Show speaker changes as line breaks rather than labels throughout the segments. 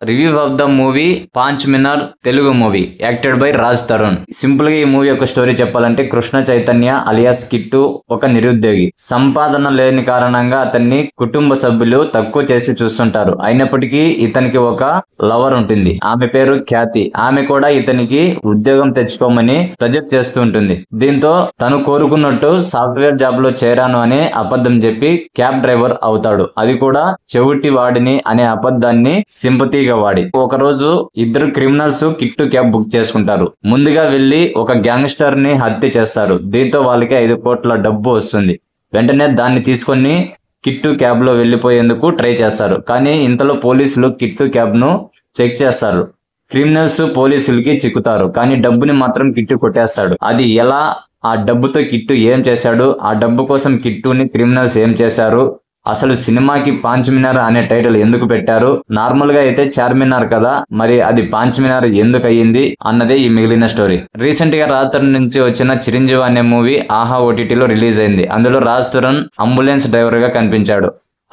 Review of the movie Panch Minar Telugu movie acted by Raj Tarun. Simple గా ఈ movie యొక్క స్టోరీ చెప్పాలంటే కృష్ణ చైతన్య అలియాస్ కిట్టు ఒక నిరుద్యోగి. సంపాదన లేని కారణంగా అతన్ని కుటుంబ సభ్యులు తక్కువ చేసి చూస్తుంటారు. అయినప్పటికీ ఇతనికి ఒక లవర్ ఉంటుంది. ఆమె పేరు ఖ్యాతి. ఆమె కూడా ఇతనికి ఉద్యోగం తెచ్చుకోమని ప్రజెక్ట్ చేస్తూ ఉంటుంది. దీంతో తను కోరుకున్నట్టు సాఫ్ట్వేర్ జాబ్ లో చేరాను అనే అబద్ధం చెప్పి క్యాబ్ డ్రైవర్ అవుతాడు. అది కూడా చెవిటి వాడిని అనే అబద్ధాన్ని సింపతిగా వాడి. ఒక రోజు ఇద్దరు క్రిమినల్స్ కిట్టు క్యాబ్ బుక్ చేసుకుంటారు. ముందుగా వెళ్లి ఒక గ్యాంగ్స్టర్ ని హత్య చేస్తారు. దీంతో వాళ్ళకి 5 కోట్ల డబ్బు వస్తుంది. వెంటనే దాన్ని తీసుకొని కిట్టు క్యాబ్ లో వెళ్లిపోయేందుకు ట్రై చేస్తారు. కానీ ఇంతలో పోలీసులు కిట్టు క్యాబ్ ను చెక్ చేస్తారు. క్రిమినల్స్ పోలీసులకి చిక్కుతారు. కానీ డబ్బుని మాత్రం కిట్టు కొట్టేస్తాడు. అది ఎలా, ఆ డబ్బుతో కిట్టు ఏం చేశాడు, ఆ డబ్బు కోసం కిట్టుని క్రిమినల్స్ ఏం చేశారు, అసలు సినిమాకి పాంచ్ మినార్ అనే టైటిల్ ఎందుకు పెట్టారు, నార్మల్ గా అయితే చార్మినార్ కదా, మరి అది పాంచ్ మినార్ ఎందుకు అయ్యింది అన్నదే ఈ మిగిలిన స్టోరీ. రీసెంట్ గా రాజ్ తరుణ్ నుంచి వచ్చిన చిరంజీవి అనే మూవీ ఆహా ఓటీటీలో రిలీజ్ అయింది. అందులో రాజ్ తరుణ్ అంబులెన్స్ డ్రైవర్ గా కనిపించాడు.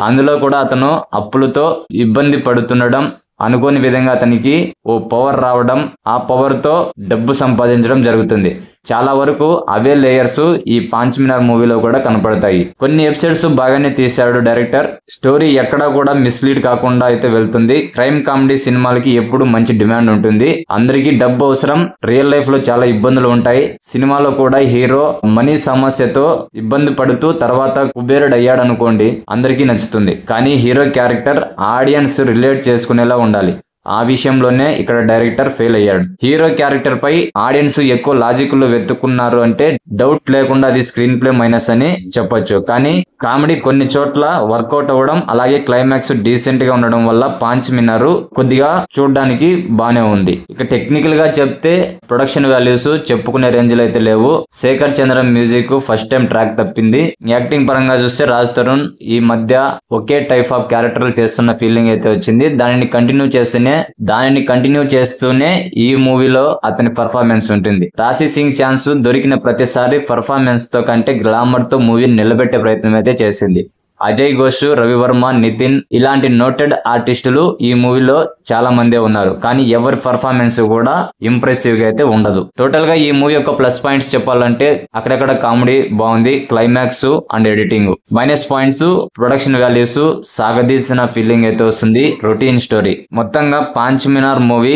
అందులో కూడా అతను అప్పులతో ఇబ్బంది పడుతుండడం, అనుకోని విధంగా అతనికి ఓ పవర్ రావడం, ఆ పవర్ తో డబ్బు సంపాదించడం జరుగుతుంది. చాలా వరకు అవే లేయర్స్ ఈ పాంచ్ మినార్ మూవీలో కూడా కనపడతాయి. కొన్ని ఎపిసోడ్స్ బాగానే తీశాడు డైరెక్టర్. స్టోరీ ఎక్కడా కూడా మిస్లీడ్ కాకుండా అయితే వెళ్తుంది. క్రైమ్ కామెడీ సినిమాలకి ఎప్పుడు మంచి డిమాండ్ ఉంటుంది. అందరికీ డబ్బు అవసరం, రియల్ లైఫ్ లో చాలా ఇబ్బందులు ఉంటాయి. సినిమాలో కూడా హీరో మనీ సమస్యతో ఇబ్బంది పడుతూ తర్వాత కుబేరుడు అయ్యాడు అనుకోండి, అందరికీ నచ్చుతుంది. కానీ హీరో క్యారెక్టర్ ఆడియన్స్ రిలేట్ చేసుకునేలా ఉండాలి. ఆ విషయంలోనే ఇక్కడ డైరెక్టర్ ఫెయిల్ అయ్యాడు. హీరో క్యారెక్టర్ పై ఆడియన్స్ ఎక్కువ లాజిక్ లో వెతుకున్నారు అంటే డౌట్ లేకుండా అది స్క్రీన్ ప్లే మైనస్ అని చెప్పొచ్చు. కానీ కామెడీ కొన్ని చోట్ల వర్కౌట్ అవ్వడం, అలాగే క్లైమాక్స్ డీసెంట్ గా ఉండడం వల్ల పాంచ్ మినార్ కొద్దిగా చూడడానికి బానే ఉంది. ఇక టెక్నికల్ గా చెప్తే ప్రొడక్షన్ వాల్యూస్ చెప్పుకునే రేంజ్ లో అయితే లేవు. శేఖర్ చంద్ర మ్యూజిక్ ఫస్ట్ టైం ట్రాక్ తప్పింది. యాక్టింగ్ పరంగా చూస్తే రాజ్ తరుణ్ ఈ మధ్య ఒకే టైప్ ఆఫ్ క్యారెక్టర్లు చేస్తున్న ఫీలింగ్ అయితే వచ్చింది. దానిని కంటిన్యూ చేస్తూనే ఈ మూవీలో అతని పర్ఫార్మెన్స్ ఉంటుంది. రాశి సింగ్ ఛాన్స్ దొరికిన ప్రతిసారి పర్ఫార్మెన్స్ తో కంటే గ్లామర్ తో మూవీని నిలబెట్టే ప్రయత్నం అయితే చేసింది. అజయ్ ఘోష్, రవివర్మ, నితిన్ ఇలాంటి నోటెడ్ ఆర్టిస్టులు ఈ మూవీలో చాలా మందే ఉన్నారు. కానీ ఎవరి పర్ఫార్మెన్స్ కూడా ఇంప్రెసివ్ గా అయితే ఉండదు. టోటల్ గా ఈ మూవీ యొక్క ప్లస్ పాయింట్స్ చెప్పాలంటే అక్కడక్కడ కామెడీ బాగుంది, climax and editing. Minus points production values సాగదీసిన ఫీలింగ్ అయితే వస్తుంది, రొటీన్ స్టోరీ. మొత్తంగా Panch Minar movie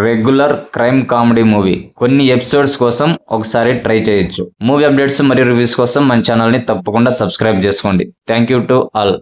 regular crime comedy movie. కొన్ని ఎపిసోడ్స్ కోసం ఒకసారి ట్రై చేయొచ్చు. మూవీ అప్డేట్స్ మరియు రివ్యూస్ కోసం మన ఛానల్ ని తప్పకుండా సబ్స్క్రైబ్ చేసుకోండి. Thank you to all.